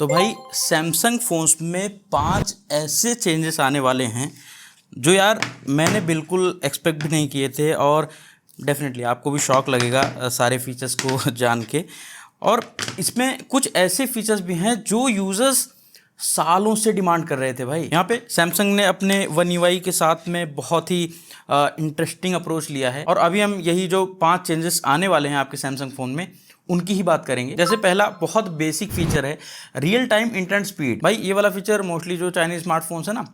तो भाई Samsung phones में 5 ऐसे चेंजेस आने वाले हैं जो यार मैंने बिल्कुल एक्सपेक्ट भी नहीं किए थे और डेफिनेटली आपको भी शॉक लगेगा सारे फीचर्स को जान के। और इसमें कुछ ऐसे फीचर्स भी हैं जो यूज़र्स सालों से डिमांड कर रहे थे। भाई यहाँ पे सैमसंग ने अपने वन यूआई के साथ में बहुत ही इंटरेस्टिंग अप्रोच लिया है और अभी हम यही जो 5 चेंजेस आने वाले हैं आपके सैमसंग फ़ोन में उनकी ही बात करेंगे। जैसे पहला बहुत बेसिक फीचर है रियल टाइम इंटरनेट स्पीड। भाई ये वाला फीचर मोस्टली जो चाइनीज स्मार्टफोन्स है ना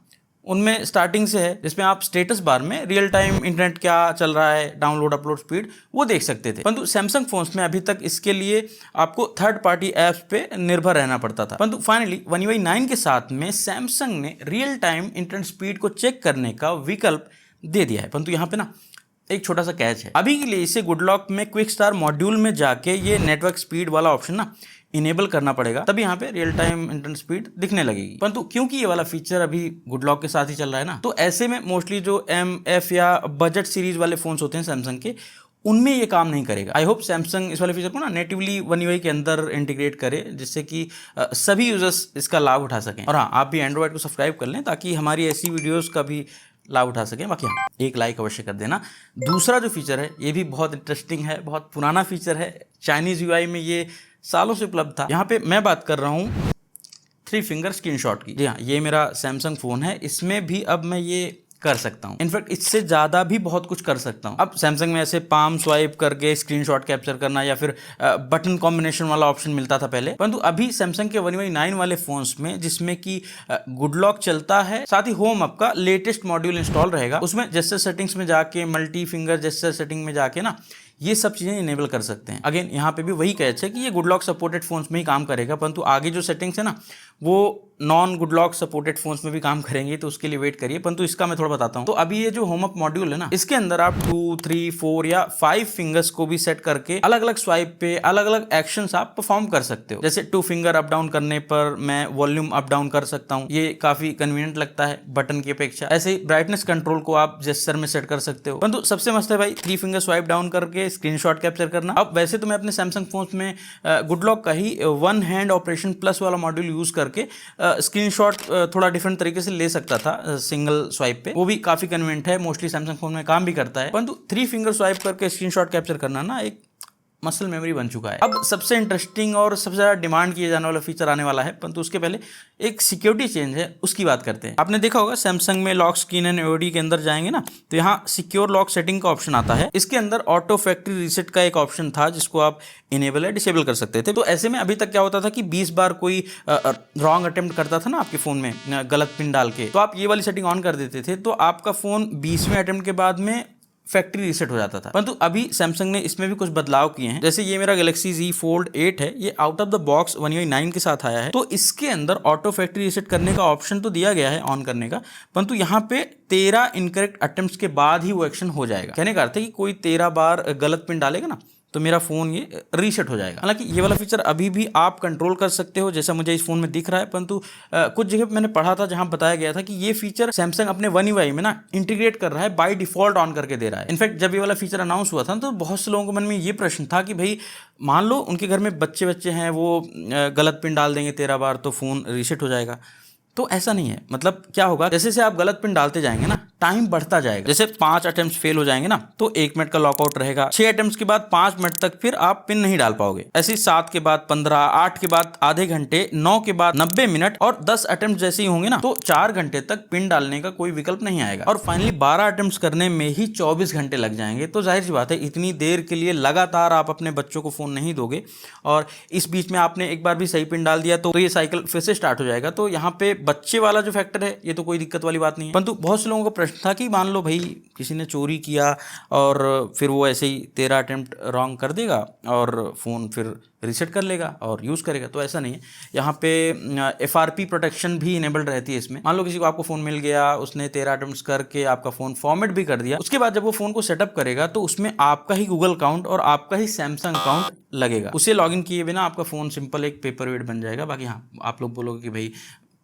उनमें स्टार्टिंग से है, जिसमें आप स्टेटस बार में रियल टाइम इंटरनेट क्या चल रहा है, डाउनलोड अपलोड स्पीड वो देख सकते थे। परंतु सैमसंग फोन्स में अभी तक इसके लिए आपको थर्ड पार्टी ऐप्स पे निर्भर रहना पड़ता था। परंतु फाइनली वन UI 9 के साथ में सैमसंग ने रियल टाइम इंटरनेट स्पीड को चेक करने का विकल्प दे दिया है। परंतु यहाँ पे ना एक छोटा सा कैच है, अभी के लिए इसे गुडलॉक में क्विक स्टार मॉड्यूल में जाके ये नेटवर्क स्पीड वाला ऑप्शन ना इनेबल करना पड़ेगा, तभी यहाँ पे रियल टाइम इंटरनेट स्पीड दिखने लगेगी। परंतु क्योंकि ये वाला फीचर अभी गुडलॉक के साथ ही चल रहा है ना, तो ऐसे में मोस्टली जो MF या बजट सीरीज वाले फोन्स होते हैं सैमसंग के, उनमें ये काम नहीं करेगा। आई होप सैमसंग इस वाले फीचर को ना नेटिवली वन UI के अंदर इंटीग्रेट करे, जिससे कि सभी यूजर्स इसका लाभ उठा सकें। और हाँ, आप भी एंड्रॉइड को सब्सक्राइब कर लें ताकि हमारी ऐसी वीडियोज़ का भी लाभ उठा सकें। बाकी हाँ, एक लाइक अवश्य कर देना। दूसरा जो फीचर है ये भी बहुत इंटरेस्टिंग है, बहुत पुराना फीचर है, चाइनीज़ UI में ये सालों से उपलब्ध था। यहाँ पे मैं बात कर रहा हूँ 3 फिंगर स्क्रीनशॉट की। जी हाँ, ये मेरा सैमसंग फ़ोन है, इसमें भी अब मैं ये कर सकता हूँ। इनफैक्ट इससे ज़्यादा भी बहुत कुछ कर सकता हूँ। अब सैमसंग में ऐसे पाम स्वाइप करके स्क्रीनशॉट कैप्चर करना या फिर बटन कॉम्बिनेशन वाला ऑप्शन मिलता था पहले, परंतु अभी सैमसंग के वन UI 9 वाले फोन्स में, जिसमें कि गुडलॉक चलता है, साथ ही होम ऐप का लेटेस्ट मॉड्यूल इंस्टॉल रहेगा, उसमें जेस्चर सेटिंग्स में जाके मल्टी फिंगर जेस्चर सेटिंग में जाके ना ये सब चीज़ें इनेबल कर सकते हैं। अगेन यहाँ पे भी वही कैच है कि ये गुडलॉक सपोर्टेड फोन्स में ही काम करेगा, परंतु आगे जो सेटिंग्स है ना वो नॉन गुडलॉक सपोर्टेड फोन्स में भी काम करेंगे, तो उसके लिए वेट करिए। परंतु इसका मैं थोड़ा बताता हूँ। तो अभी ये जो होम अप मॉड्यूल है ना, इसके अंदर आप 2, 3, 4 या 5 फिंगर्स को भी सेट करके अलग अलग स्वाइप पे अलग अलग एक्शंस आप परफॉर्म कर सकते हो। जैसे 2 फिंगर अप डाउन करने पर मैं वॉल्यूम अप डाउन कर सकता हूँ, ये काफी कन्वीनियंट लगता है बटन की अपेक्षा। ऐसे ही ब्राइटनेस कंट्रोल को आप जेस्चर में सेट कर सकते हो। परंतु सबसे मस्त है भाई 3 फिंगर स्वाइप डाउन करके स्क्रीनशॉट कैप्चर करना। अब वैसे तो मैं अपने सैमसंग फोन्स में गुडलॉक का ही वन हैंड ऑपरेशन प्लस वाला मॉड्यूल यूज करके स्क्रीनशॉट थोड़ा डिफरेंट तरीके से ले सकता था सिंगल स्वाइप पे, वो भी काफी कन्वीनियंट है, मोस्टली सैमसंग फोन में काम भी करता है। परंतु 3 फिंगर स्वाइप करके स्क्रीनशॉट कैप्चर करना ना एक मसल मेमोरी बन चुका है। अब सबसे इंटरेस्टिंग और सबसे ज़्यादा डिमांड किए जाने वाला फीचर आने वाला है, परंतु उसके पहले एक सिक्योरिटी चेंज है, उसकी बात करते हैं। आपने देखा होगा सैमसंग में लॉक स्क्रीन एंड AOD के अंदर जाएंगे ना, तो यहाँ सिक्योर लॉक सेटिंग का ऑप्शन आता है। इसके अंदर ऑटो फैक्ट्री रीसेट का एक ऑप्शन था, जिसको आप इनेबल या डिसेबल कर सकते थे। तो ऐसे में अभी तक क्या होता था कि 20 बार कोई रॉन्ग अटेम्प्ट करता था ना आपके फ़ोन में गलत पिन डाल के, तो आप ये वाली सेटिंग ऑन कर देते थे, तो आपका फ़ोन 20वें अटेम्प्ट के बाद में फैक्ट्री रीसेट हो जाता था। परंतु अभी सैमसंग ने इसमें भी कुछ बदलाव किए हैं। जैसे ये मेरा गैलेक्सी Z Fold 8 है, ये out of the box one UI 9 के साथ आया है, तो इसके अंदर ऑटो फैक्ट्री रीसेट करने का ऑप्शन तो दिया गया है ऑन करने का, परंतु यहाँ पे 13 इनकरेक्ट अटेम्प्ट्स के बाद ही वो एक्शन हो जाएगा। कहने का अर्थ है कि कोई 13 बार गलत पिन डालेगा ना तो मेरा फ़ोन ये रीसेट हो जाएगा। हालांकि ये वाला फीचर अभी भी आप कंट्रोल कर सकते हो, जैसा मुझे इस फ़ोन में दिख रहा है, परंतु कुछ जगह मैंने पढ़ा था जहां बताया गया था कि ये फीचर सैमसंग अपने वन UI में ना इंटीग्रेट कर रहा है, बाय डिफॉल्ट ऑन करके दे रहा है। इनफैक्ट जब ये वाला फीचर अनाउंस हुआ था तो बहुत से लोगों के मन में ये प्रश्न था कि भाई मान लो उनके घर में बच्चे हैं, वो गलत पिन डाल देंगे 13 बार तो फ़ोन रीसेट हो जाएगा। तो ऐसा नहीं है। मतलब क्या होगा, जैसे से आप गलत पिन डालते जाएंगे ना टाइम बढ़ता जाएगा। जैसे 5 अटेम्प्ट फेल हो जाएंगे ना तो 1 मिनट का लॉकआउट रहेगा, 6 अटेम्प्ट के बाद 5 मिनट तक फिर आप पिन नहीं डाल पाओगे। ऐसे 7 के बाद 15, 8 के बाद आधे घंटे, 9 के बाद 90 मिनट और 10 अटेम्प्ट जैसे ही होंगे ना तो 4 घंटे तक पिन डालने का कोई विकल्प नहीं आएगा। और फाइनली 12 अटेम्प्ट करने में ही 24 घंटे लग जाएंगे। तो जाहिर सी बात है इतनी देर के लिए लगातार आप अपने बच्चों को फ़ोन नहीं दोगे, और इस बीच में आपने एक बार भी सही पिन डाल दिया तो ये साइकिल फिर से स्टार्ट हो जाएगा। तो यहाँ पे बच्चे वाला जो फैक्टर है ये तो कोई दिक्कत वाली बात नहीं है। परंतु बहुत से लोगों का प्रश्न था कि मान लो भाई किसी ने चोरी किया और फिर वो ऐसे ही 13 अटेम्प्ट रॉन्ग कर देगा और फ़ोन फिर रीसेट कर लेगा और यूज़ करेगा। तो ऐसा नहीं है। यहाँ पे FRP प्रोटेक्शन भी इनेबल्ड रहती है इसमें। मान लो किसी को आपको फ़ोन मिल गया, उसने 13 अटेम्प्ट्स करके आपका फ़ोन फॉर्मेट भी कर दिया, उसके बाद जब वो फ़ोन को सेटअप करेगा तो उसमें आपका ही गूगल अकाउंट और आपका ही सैमसंग अकाउंट लगेगा। उसे लॉगिन किए बिना आपका फ़ोन सिंपल एक पेपर वेट बन जाएगा। बाकी हाँ, आप लोग बोलोगे कि भाई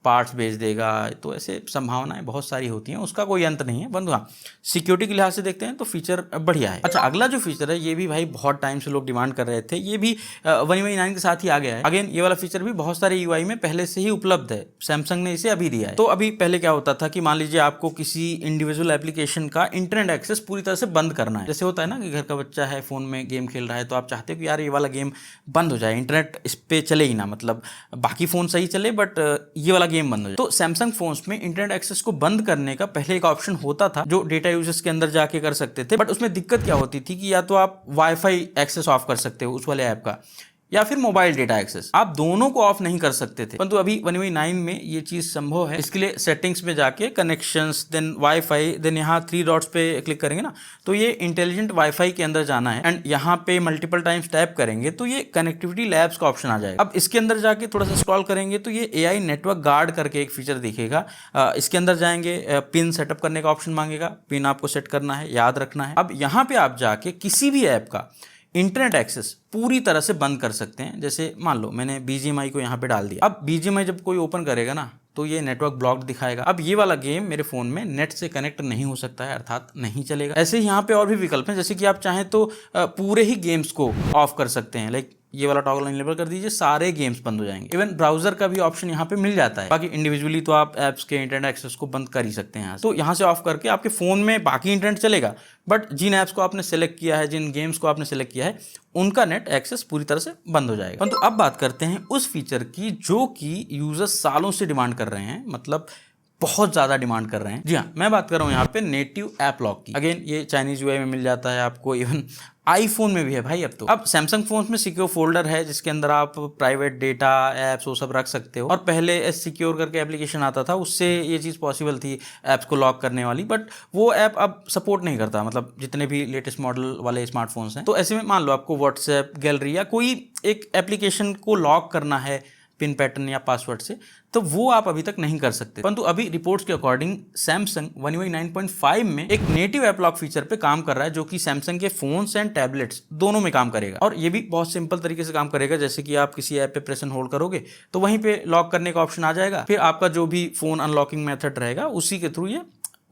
पार्ट्स भेज देगा। तो ऐसे संभावनाएं बहुत सारी होती हैं, उसका कोई अंत नहीं है। बंधु हाँ, सिक्योरिटी के लिहाज से देखते हैं तो फीचर बढ़िया है। अच्छा, अगला जो फीचर है ये भी भाई बहुत टाइम से लोग डिमांड कर रहे थे, ये भी One UI 9 के साथ ही आ गया है। अगेन ये वाला फीचर भी बहुत सारे UI में पहले से ही उपलब्ध है, सैमसंग ने इसे अभी दिया है। तो अभी पहले क्या होता था कि मान लीजिए आपको किसी इंडिविजुअल एप्लीकेशन का इंटरनेट एक्सेस पूरी तरह से बंद करना है। जैसे होता है ना कि घर का बच्चा है, फोन में गेम खेल रहा है, तो आप चाहते हो कि यार ये वाला गेम बंद हो जाए, इंटरनेट इस पे चले ही ना, मतलब बाकी फोन सही चले बट ये वाला गेम बंद हो जाए। तो सैमसंग फोन्स में इंटरनेट एक्सेस को बंद करने का पहले एक ऑप्शन होता था जो डेटा यूजर्स के अंदर जाके कर सकते थे, बट उसमें दिक्कत क्या होती थी कि या तो आप वाईफाई एक्सेस ऑफ कर सकते हो उस वाले ऐप का, या फिर मोबाइल डेटा एक्सेस, आप दोनों को ऑफ नहीं कर सकते थे। परंतु अभी One UI 9 में ये चीज संभव है। इसके लिए सेटिंग्स में जाके कनेक्शंस, देन वाईफाई, देन यहाँ 3 डॉट्स पे क्लिक करेंगे ना, तो ये इंटेलिजेंट वाईफाई के अंदर जाना है एंड यहाँ पे मल्टीपल टाइम्स टैप करेंगे तो ये कनेक्टिविटी लैब्स का ऑप्शन आ जाएगा। अब इसके अंदर जाके थोड़ा सा स्क्रॉल करेंगे तो ये AI नेटवर्क गार्ड करके एक फीचर दिखेगा। इसके अंदर जाएंगे, पिन सेटअप करने का ऑप्शन मांगेगा, पिन आपको सेट करना है, याद रखना है। अब यहाँ पे आप जाके किसी भी ऐप का इंटरनेट एक्सेस पूरी तरह से बंद कर सकते हैं। जैसे मान लो मैंने BGMI को यहाँ पे डाल दिया, अब BGMI जब कोई ओपन करेगा ना तो ये नेटवर्क ब्लॉक्ड दिखाएगा। अब ये वाला गेम मेरे फोन में नेट से कनेक्ट नहीं हो सकता है, अर्थात नहीं चलेगा। ऐसे ही यहाँ पे और भी विकल्प हैं, जैसे कि आप चाहें तो पूरे ही गेम्स को ऑफ कर सकते हैं, लाइक ये वाला टॉगल इनेबल कर दीजिए, सारे गेम्स बंद हो जाएंगे। इवन ब्राउजर का भी ऑप्शन यहाँ पे मिल जाता है। बाकी इंडिविजुअली तो आप ऐप्स के इंटरनेट एक्सेस को बंद कर ही सकते हैं। तो यहाँ से ऑफ करके आपके फोन में बाकी इंटरनेट चलेगा, बट जिन ऐप्स को आपने सेलेक्ट किया है, जिन गेम्स को आपने सेलेक्ट किया है, उनका नेट एक्सेस पूरी तरह से बंद हो जाएगा। परंतु अब बात करते हैं उस फीचर की जो कि यूजर्स सालों से डिमांड कर रहे हैं, मतलब बहुत ज्यादा डिमांड कर रहे हैं। जी हाँ, मैं बात कर रहा हूँ यहाँ पे नेटिव ऐप लॉक की। अगेन ये चाइनीज UI में मिल जाता है आपको, इवन आईफोन में भी है भाई अब तो। अब सैमसंग फोन्स में सिक्योर फोल्डर है जिसके अंदर आप प्राइवेट डेटा, एप्स वो सब रख सकते हो। और पहले सिक्योर करके एप्लीकेशन आता था, उससे ये चीज़ पॉसिबल थी ऐप्स को लॉक करने वाली, बट वो ऐप अब सपोर्ट नहीं करता, मतलब जितने भी लेटेस्ट मॉडल वाले स्मार्टफोन्स हैं। तो ऐसे में मान लो आपको व्हाट्सएप, गैलरी या कोई एक एप्लीकेशन को लॉक करना है पिन पैटर्न या पासवर्ड से, तो वो आप अभी तक नहीं कर सकते। परंतु अभी रिपोर्ट्स के अकॉर्डिंग सैमसंग One UI 9.5 में एक नेटिव ऐप लॉक फीचर पे काम कर रहा है, जो कि सैमसंग के फोन्स एंड टैबलेट्स दोनों में काम करेगा। और ये भी बहुत सिंपल तरीके से काम करेगा, जैसे कि आप किसी ऐप पे प्रेस एंड होल्ड करोगे तो वहीं पे लॉक करने का ऑप्शन आ जाएगा, फिर आपका जो भी फोन अनलॉकिंग मेथड रहेगा उसी के थ्रू ये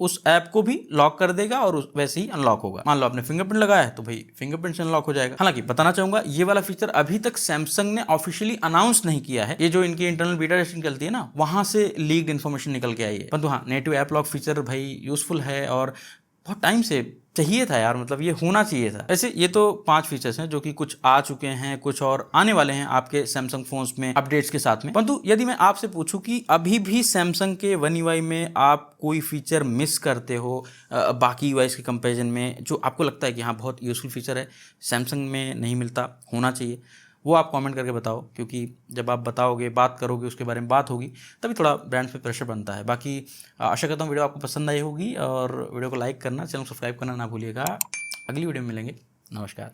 उस ऐप को भी लॉक कर देगा और वैसे ही अनलॉक होगा। मान लो आपने फिंगरप्रिंट लगाया है तो भाई फिंगरप्रिंट से अनलॉक हो जाएगा। हालांकि बताना चाहूंगा ये वाला फीचर अभी तक सैमसंग ने ऑफिशियली अनाउंस नहीं किया है, ये जो इनकी इंटरनल बीटा टेस्टिंग चलती है ना, वहां से लीक्ड इन्फॉर्मेशन निकल के आई है। परंतु हाँ, नेटिव ऐप लॉक फीचर भाई यूजफुल है और बहुत टाइम से चाहिए था यार, मतलब ये होना चाहिए था। ऐसे ये तो 5 फीचर्स हैं जो कि कुछ आ चुके हैं, कुछ और आने वाले हैं आपके सैमसंग फोन्स में अपडेट्स के साथ में। परंतु यदि मैं आपसे पूछूं कि अभी भी सैमसंग के One UI में आप कोई फीचर मिस करते हो बाकी UIs के कंपैरिजन में, जो आपको लगता है कि हाँ बहुत यूजफुल फीचर है, सैमसंग में नहीं मिलता, होना चाहिए, वो आप कमेंट करके बताओ। क्योंकि जब आप बताओगे, बात करोगे, उसके बारे में बात होगी, तभी थोड़ा ब्रांड्स पे प्रेशर बनता है। बाकी आशा करता हूँ वीडियो आपको पसंद आई होगी और वीडियो को लाइक करना, चैनल सब्सक्राइब करना ना भूलिएगा। अगली वीडियो में मिलेंगे, नमस्कार।